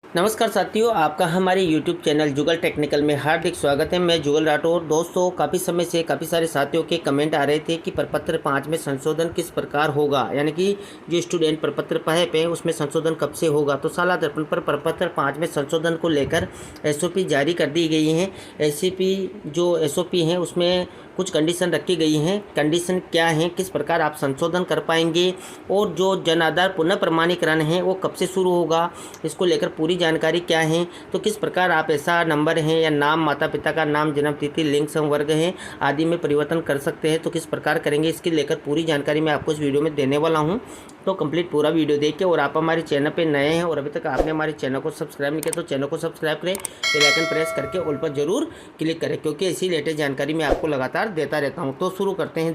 नमस्कार साथियों, आपका हमारे YouTube चैनल जुगल टेक्निकल में हार्दिक स्वागत है। मैं जुगल राठौर। दोस्तों, काफ़ी समय से काफ़ी सारे साथियों के कमेंट आ रहे थे कि प्रपत्र 5 में संशोधन किस प्रकार होगा, यानी कि जो स्टूडेंट प्रपत्र 5 पे उसमें संशोधन कब से होगा। तो साला दर्पण पर प्रपत्र 5 में संशोधन को लेकर SOP जारी कर दी गई हैं। SOP हैं उसमें कुछ कंडीशन रखी गई हैं। कंडीशन क्या हैं, किस प्रकार आप संशोधन कर पाएंगे और जो जन आधार पुनः प्रमाणीकरण है वो कब से शुरू होगा, इसको लेकर पूरी जानकारी क्या है। तो किस प्रकार आप ऐसा नंबर है या नाम, माता पिता का नाम, जन्म तिथि, लिंग, संवर्ग है आदि में परिवर्तन कर सकते हैं, तो किस प्रकार करेंगे, इसकी लेकर पूरी जानकारी मैं आपको इस वीडियो में देने वाला हूं। तो कंप्लीट पूरा वीडियो देखिए। और आप हमारे चैनल पे नए हैं और अभी तक आपने हमारे चैनल को सब्सक्राइब नहीं किया तो चैनल को सब्सक्राइब करें, बेल आइकन प्रेस करके ऑल पर जरूर क्लिक करें, क्योंकि ऐसी लेटेस्ट जानकारी मैं आपको लगातार देता रहता हूँ। तो शुरू करते हैं।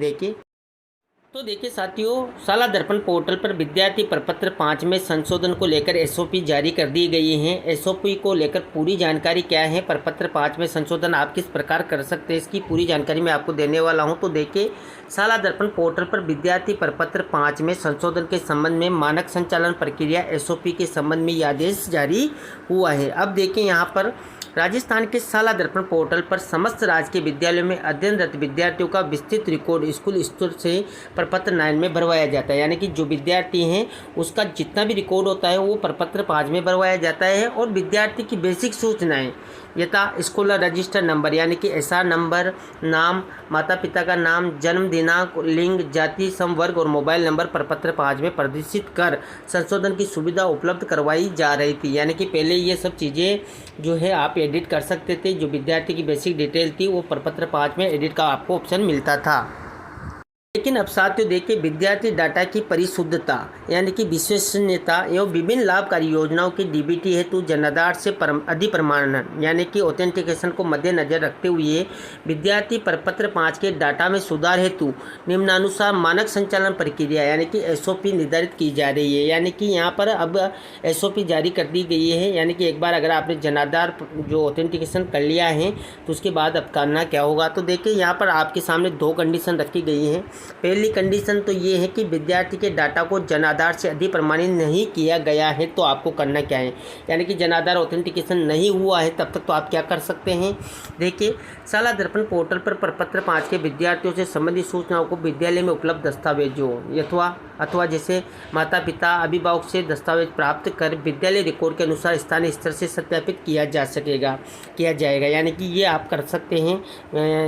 देखिए साथियों, साला दर्पण पोर्टल पर विद्यार्थी प्रपत्र 5 में संशोधन को लेकर SOP जारी कर दी गई हैं। SOP को लेकर पूरी जानकारी क्या है, प्रपत्र 5 में संशोधन आप किस प्रकार कर सकते हैं, इसकी पूरी जानकारी मैं आपको देने वाला हूं। तो देखिए, साला दर्पण पोर्टल पर विद्यार्थी प्रपत्र 5 में संशोधन के संबंध में मानक संचालन प्रक्रिया SOP के संबंध में यह आदेश जारी हुआ है। अब देखिए, यहाँ पर राजस्थान के साला दर्पण पोर्टल पर समस्त राजकीय विद्यालयों में अध्ययनरत विद्यार्थियों का विस्तृत रिकॉर्ड स्कूल स्तर से प्रपत्र 9 में भरवाया जाता है। यानी कि जो विद्यार्थी हैं उसका जितना भी रिकॉर्ड होता है वो प्रपत्र 5 में भरवाया जाता है। और विद्यार्थी की बेसिक सूचनाएं यथा स्कूल रजिस्टर नंबर यानी कि SR नंबर, नाम, माता पिता का नाम, जन्म दिनांक, लिंग, जाति, संवर्ग और मोबाइल नंबर प्रपत्र 5 में प्रदर्शित कर संशोधन की सुविधा उपलब्ध करवाई जा रही थी। यानी कि पहले ये सब चीज़ें जो है आप एडिट कर सकते थे। जो विद्यार्थी की बेसिक डिटेल थी वो प्रपत्र 5 में एडिट का आपको ऑप्शन मिलता था। लेकिन अब साथियों देखिए, विद्यार्थी डाटा की परिशुद्धता यानी कि विश्वसनीयता एवं विभिन्न लाभकारी योजनाओं की DBT हेतु जनाधार से अधिप्रमाणन यानी कि ऑथेंटिकेशन को मद्देनजर रखते हुए विद्यार्थी प्रपत्र 5 के डाटा में सुधार हेतु निम्नानुसार मानक संचालन प्रक्रिया यानी कि SOP निर्धारित की जा रही है। यानी कि यहाँ पर अब SOP जारी कर दी गई है। यानी कि एक बार अगर आपने जनाधार जो ऑथेंटिकेशन कर लिया है तो उसके बाद अब करना क्या होगा। तो देखिए, यहाँ पर आपके सामने 2 कंडीशन रखी गई हैं। पहली कंडीशन तो ये है कि विद्यार्थी के डाटा को जनाधार से अधिप्रमाणित नहीं किया गया है, तो आपको करना क्या है, यानी कि जनाधार ऑथेंटिकेशन नहीं हुआ है तब तक तो आप क्या कर सकते हैं। देखिए, साला दर्पण पोर्टल पर प्रपत्र 5 के विद्यार्थियों से संबंधित सूचनाओं को विद्यालय में उपलब्ध दस्तावेजों अथवा जैसे माता पिता अभिभावक से दस्तावेज प्राप्त कर विद्यालय रिकॉर्ड के अनुसार स्थानीय स्तर से सत्यापित किया जाएगा। यानी कि ये आप कर सकते हैं।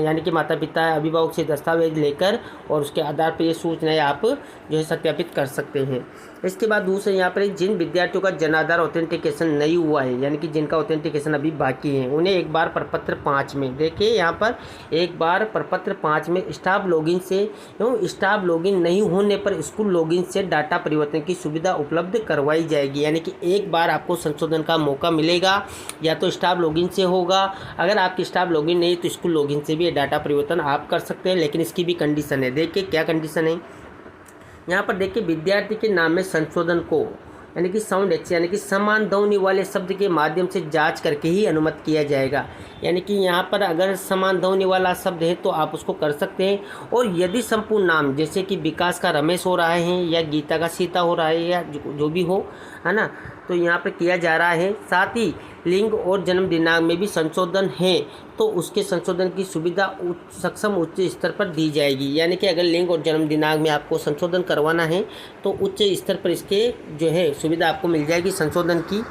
यानी कि माता पिता अभिभावक से दस्तावेज लेकर और उसके आधार पर ये सूचनाएं आप जो है सत्यापित कर सकते हैं। इसके बाद दूसरे यहाँ पर जिन विद्यार्थियों का जनाधार ऑथेंटिकेशन नहीं हुआ है यानी कि जिनका ऑथेंटिकेशन अभी बाकी है, उन्हें एक बार प्रपत्र 5 में देखिए, यहाँ पर एक बार प्रपत्र 5 में स्टाफ लॉगिन से एवं स्टाफ लॉगिन नहीं होने पर स्कूल लॉगिन से डाटा परिवर्तन की सुविधा उपलब्ध करवाई जाएगी। यानी कि एक बार आपको संशोधन का मौका मिलेगा, या तो स्टाफ लॉगिन से होगा, अगर आपकी स्टाफ लॉगिन नहीं तो स्कूल लॉगिन से भी डाटा परिवर्तन आप कर सकते हैं। लेकिन इसकी भी कंडीशन है। देखिए क्या कंडीशन है, यहाँ पर देखिए, विद्यार्थी के नाम में संशोधन को यानी कि साउंड एक्स यानी कि समान ध्वनि वाले शब्द के माध्यम से जांच करके ही अनुमत किया जाएगा। यानी कि यहाँ पर अगर समान ध्वनि वाला शब्द है तो आप उसको कर सकते हैं। और यदि संपूर्ण नाम जैसे कि विकास का रमेश हो रहा है या गीता का सीता हो रहा है या जो भी हो, है ना, तो यहाँ पर किया जा रहा है। साथ ही लिंग और जन्म दिनांक में भी संशोधन है तो उसके संशोधन की सुविधा सक्षम उच्च स्तर पर दी जाएगी। यानी कि अगर लिंग और जन्म दिनांक में आपको संशोधन करवाना है तो उच्च स्तर पर इसके जो है सुविधा आपको मिल जाएगी संशोधन की।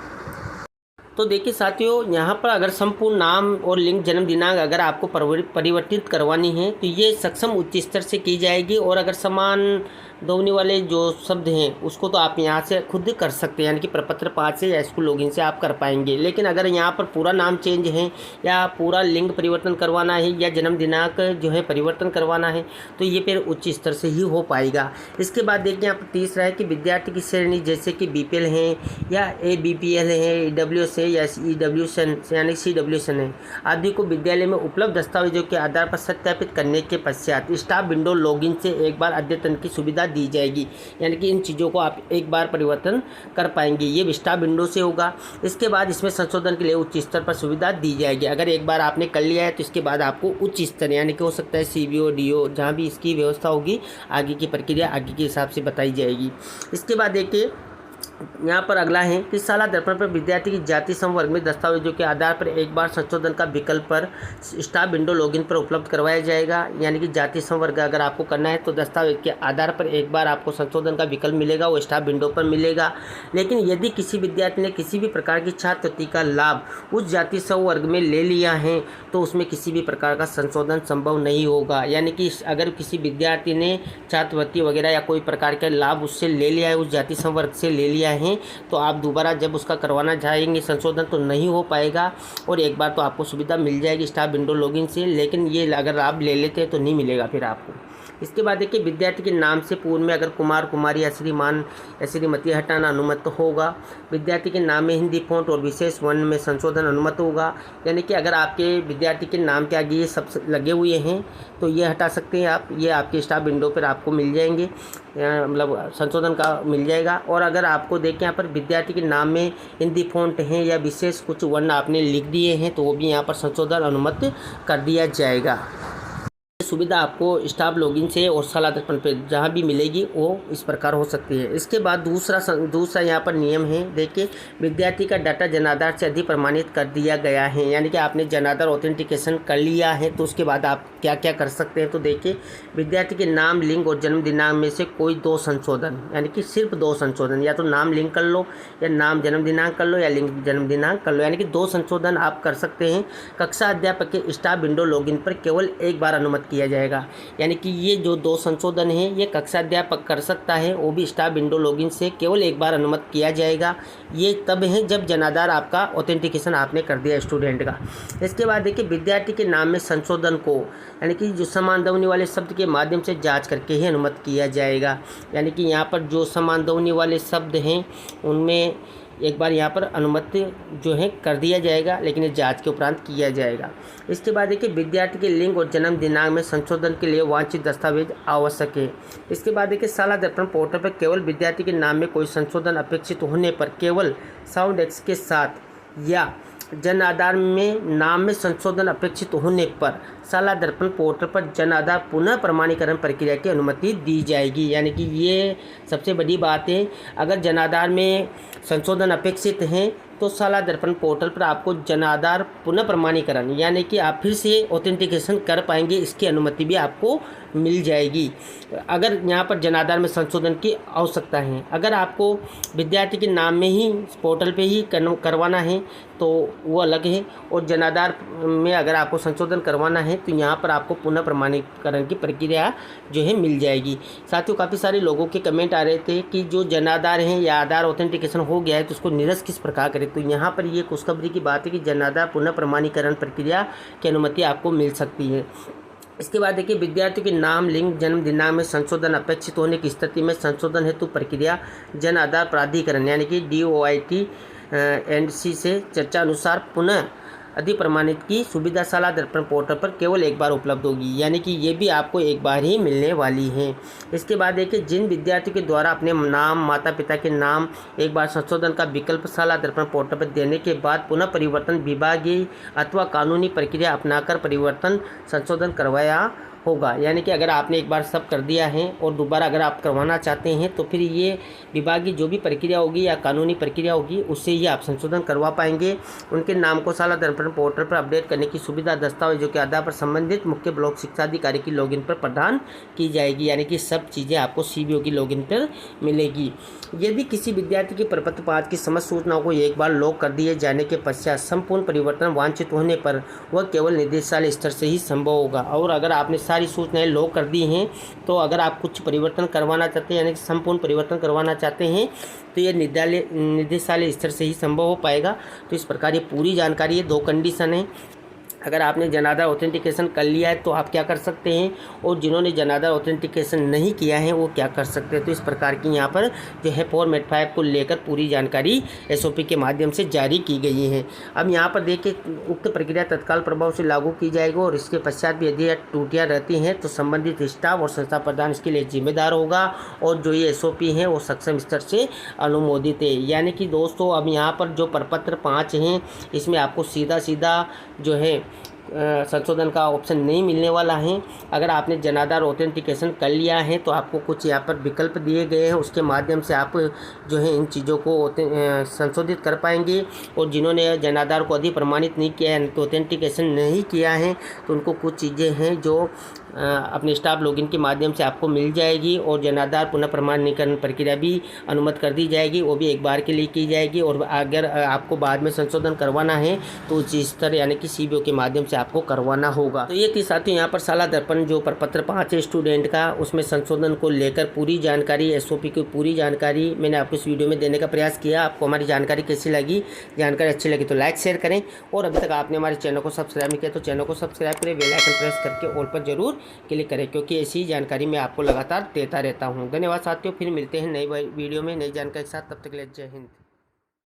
तो देखिए साथियों, यहाँ पर अगर संपूर्ण नाम और लिंग, जन्म दिनांक अगर आपको परिवर्तित करवानी है तो ये सक्षम उच्च स्तर से की जाएगी। और अगर समान ध्वनि वाले जो शब्द हैं उसको तो आप यहाँ से खुद कर सकते हैं, यानी कि प्रपत्र 5 से या स्कूल लॉगिन से आप कर पाएंगे। लेकिन अगर यहाँ पर पूरा नाम चेंज है या पूरा लिंग परिवर्तन करवाना है या जन्म दिनांक जो है परिवर्तन करवाना है तो ये फिर उच्च स्तर से ही हो पाएगा। इसके बाद देखिए, यहाँ पर तीसरा है कि विद्यार्थी की श्रेणी जैसे कि BPL है या ABPL है, EWS है या EWS यानी CWS है आदि को विद्यालय में उपलब्ध दस्तावेजों के आधार पर सत्यापित करने के पश्चात स्टाफ विंडो लॉगिन से एक बार अद्यतन की सुविधा दी जाएगी। यानी कि इन चीज़ों को आप एक बार परिवर्तन कर पाएंगे, ये स्टाफ विंडो से होगा। इसके बाद इसमें संशोधन के लिए उच्च स्तर पर सुविधा दी जाएगी। अगर एक बार आपने कर लिया है तो इसके बाद आपको उच्च स्तर यानी कि हो सकता है CBO DO जहाँ भी इसकी व्यवस्था होगी, आगे की प्रक्रिया आगे के हिसाब से बताई जाएगी। इसके बाद देखिए, यहाँ पर अगला है कि साला दर्पण पर विद्यार्थी की जाति संवर्ग में दस्तावेजों के आधार पर एक बार संशोधन का विकल्प पर स्टाफ विंडो लॉगिन पर उपलब्ध करवाया जाएगा। यानी कि जाति संवर्ग अगर आपको करना है तो दस्तावेज के आधार पर एक बार आपको संशोधन का विकल्प मिलेगा, वो स्टाफ विंडो पर मिलेगा। लेकिन यदि किसी विद्यार्थी ने किसी भी प्रकार की छात्रवृत्ति का लाभ उस जाति संवर्ग में ले लिया है तो उसमें किसी भी प्रकार का संशोधन संभव नहीं होगा। यानी कि अगर किसी विद्यार्थी ने छात्रवृत्ति वगैरह या कोई प्रकार का लाभ उससे ले लिया है, उस जाति संवर्ग से ले लिया है, तो आप दोबारा जब उसका करवाना चाहेंगे संशोधन तो नहीं हो पाएगा। और एक बार तो आपको सुविधा मिल जाएगी स्टाफ विंडो लॉगिन से, लेकिन ये अगर आप ले लेते हैं तो नहीं मिलेगा फिर आपको। इसके बाद देखिए विद्यार्थी के नाम से पूर्व में अगर कुमार, कुमारी या श्रीमान या श्रीमती हटाना अनुमत होगा। विद्यार्थी के नाम में हिंदी फ़ॉन्ट और विशेष वर्ण में संशोधन अनुमत होगा। यानी कि अगर आपके विद्यार्थी के नाम के आगे ये सब लगे हुए हैं तो ये हटा सकते हैं आप, ये आपके स्टाफ विंडो पर आपको मिल जाएंगे, मतलब संशोधन का मिल जाएगा। और अगर आपको देखें यहाँ पर विद्यार्थी के नाम में हिंदी फ़ॉन्ट हैं या विशेष कुछ वर्ण आपने लिख दिए हैं तो वो भी यहाँ पर संशोधन अनुमत कर दिया जाएगा। सुविधा आपको स्टाफ लॉगिन से और साला दर्पण पे जहाँ भी मिलेगी वो इस प्रकार हो सकती है। इसके बाद दूसरा यहाँ पर नियम है, देखिए विद्यार्थी का डाटा जनाधार से अधिक प्रमाणित कर दिया गया है। यानी कि आपने जनाधार ऑथेंटिकेशन कर लिया है तो उसके बाद आप क्या क्या कर सकते हैं। तो देखिए विद्यार्थी के नाम, लिंग और जन्म दिनांक में से कोई 2 संशोधन, यानी कि सिर्फ 2 संशोधन, या तो नाम लिंक कर लो या नाम जन्म दिनांक कर लो या लिंग जन्म दिनांक कर लो, यानी कि 2 संशोधन आप कर सकते हैं। कक्षा अध्यापक के स्टाफ विंडो लॉगिन पर केवल एक बार अनुमत किया जाएगा। यानी कि ये जो 2 संशोधन हैं ये कक्षा अध्यापक कर सकता है, वो भी स्टाफ विंडो लॉगिन से केवल एक बार अनुमत किया जाएगा। ये तब है जब जनाधार आपका ऑथेंटिकेशन आपने कर दिया स्टूडेंट का। इसके बाद देखिए विद्यार्थी के नाम में संशोधन को, यानी कि जो समान ध्वनि वाले शब्द के माध्यम से जांच करके ही अनुमत किया जाएगा। यानी कि यहाँ पर जो समान ध्वनि वाले शब्द हैं उनमें एक बार यहाँ पर अनुमति जो है कर दिया जाएगा, लेकिन ये जांच के उपरांत किया जाएगा। इसके बाद देखिए विद्यार्थी के लिंग और जन्म दिनांक में संशोधन के लिए वांछित दस्तावेज आवश्यक है। इसके बाद देखिए साला दर्पण पोर्टल पर केवल विद्यार्थी के नाम में कोई संशोधन अपेक्षित होने पर केवल साउंड एक्स के साथ या जन आधार में नाम में संशोधन अपेक्षित होने पर साला दर्पण पोर्टल पर जन आधार पुनः प्रमाणीकरण प्रक्रिया की अनुमति दी जाएगी। यानी कि ये सबसे बड़ी बात है, अगर जन आधार में संशोधन अपेक्षित हैं तो साला दर्पण पोर्टल पर आपको जन आधार पुनः प्रमाणीकरण, यानी कि आप फिर से ऑथेंटिकेशन कर पाएंगे, इसकी अनुमति भी आपको मिल जाएगी अगर यहाँ पर जन आधार में संशोधन की आवश्यकता है। अगर आपको विद्यार्थी के नाम में ही पोर्टल पे ही करवाना है तो वो अलग है, और जन आधार में अगर आपको संशोधन करवाना है तो यहाँ पर आपको पुनः प्रमाणीकरण की प्रक्रिया जो है मिल जाएगी। साथियों काफ़ी सारे लोगों के कमेंट आ रहे थे कि जो जन आधार है या आधार ऑथेंटिकेशन हो गया है तो उसको निरस्त किस प्रकार करें। तो यहाँ पर ये खुशखबरी की बात है कि जन आधार पुनः प्रमाणीकरण प्रक्रिया की अनुमति आपको मिल सकती है। इसके बाद देखिए विद्यार्थी के नाम, लिंग, जन्म दिनांक में संशोधन अपेक्षित होने की स्थिति में संशोधन हेतु प्रक्रिया जन आधार प्राधिकरण यानी कि DOIT&C से चर्चा अनुसार पुनः अधिक प्रमाणित की सुविधा साला दर्पण पोर्टल पर केवल एक बार उपलब्ध होगी। यानी कि ये भी आपको एक बार ही मिलने वाली है। इसके बाद देखिए जिन विद्यार्थियों के द्वारा अपने नाम, माता पिता के नाम एक बार संशोधन का विकल्प साला दर्पण पोर्टल पर देने के बाद पुनः परिवर्तन विभागीय अथवा कानूनी प्रक्रिया अपनाकर परिवर्तन संशोधन करवाया होगा। यानी कि अगर आपने एक बार सब कर दिया है और दोबारा अगर आप करवाना चाहते हैं तो फिर ये विभागीय जो भी प्रक्रिया होगी या कानूनी प्रक्रिया होगी उससे ही आप संशोधन करवा पाएंगे। उनके नाम को साला दर्पण पोर्टल पर अपडेट करने की सुविधा दस्तावेजों के आधार पर संबंधित मुख्य ब्लॉक शिक्षा अधिकारी की लॉगिन पर प्रदान की जाएगी। यानी कि सब चीज़ें आपको CBO की लॉगिन पर मिलेगी। यदि किसी विद्यार्थी की प्रपत्र 5 की समस्त सूचनाओं को एक बार लॉक कर दिए जाने के पश्चात संपूर्ण परिवर्तन वांछित होने पर वह केवल निदेशालय स्तर से ही संभव होगा। और अगर आपने सारी सूचनाएं लॉक कर दी हैं तो अगर आप कुछ परिवर्तन करवाना चाहते हैं यानी कि संपूर्ण परिवर्तन करवाना चाहते हैं तो ये निदेशालय स्तर से ही संभव हो पाएगा। तो इस प्रकार ये पूरी जानकारी है। 2 कंडीशन है, अगर आपने जन आधार ऑथेंटिकेशन कर लिया है तो आप क्या कर सकते हैं, और जिन्होंने जन आधार ऑथेंटिकेशन नहीं किया है वो क्या कर सकते हैं। तो इस प्रकार की यहाँ पर जो है फॉर्मेट 5 को लेकर पूरी जानकारी SOP के माध्यम से जारी की गई है। अब यहाँ पर देखिए उक्त प्रक्रिया तत्काल प्रभाव से लागू की जाएगी और इसके पश्चात भी यदि त्रुटियाँ रहती हैं तो संबंधित स्टाफ और संस्था प्रधान इसके लिए जिम्मेदार होगा, और जो ये SOP है वो सक्षम स्तर से अनुमोदित है। यानी कि दोस्तों अब यहाँ पर जो प्रपत्र 5 हैं इसमें आपको सीधा जो है संशोधन का ऑप्शन नहीं मिलने वाला है। अगर आपने जन आधार ऑथेंटिकेशन कर लिया है तो आपको कुछ यहाँ पर विकल्प दिए गए हैं, उसके माध्यम से आप जो है इन चीज़ों को संशोधित कर पाएंगे। और जिन्होंने जन आधार को अधिक प्रमाणित नहीं किया है, तो ऑथेंटिकेशन नहीं किया है, तो उनको कुछ चीज़ें हैं जो अपने स्टाफ लॉगिन के माध्यम से आपको मिल जाएगी। और जन आधार पुनः प्रमाणीकरण प्रक्रिया भी अनुमति कर दी जाएगी, वो भी एक बार के लिए की जाएगी। और अगर आपको बाद में संशोधन करवाना है तो उच्च स्तर यानी कि CBO के माध्यम से आपको करवाना होगा। तो ये थी साथियों यहाँ पर साला दर्पण जो प्रपत्र 5 है स्टूडेंट का, उसमें संशोधन को लेकर पूरी जानकारी, SOP की पूरी जानकारी मैंने आपको इस वीडियो में देने का प्रयास किया। आपको हमारी जानकारी कैसी लगी? जानकारी अच्छी लगी तो लाइक शेयर करें, और अभी तक आपने हमारे चैनल को सब्सक्राइब नहीं किया तो चैनल को सब्सक्राइब करें, बेल आइकन प्रेस करके ऑल पर जरूर क्लिक करें, क्योंकि ऐसी जानकारी मैं आपको लगातार देता रहता हूं। धन्यवाद साथियों, फिर मिलते हैं नई वीडियो में नई जानकारी के साथ, तब तक के लिए जय हिंद।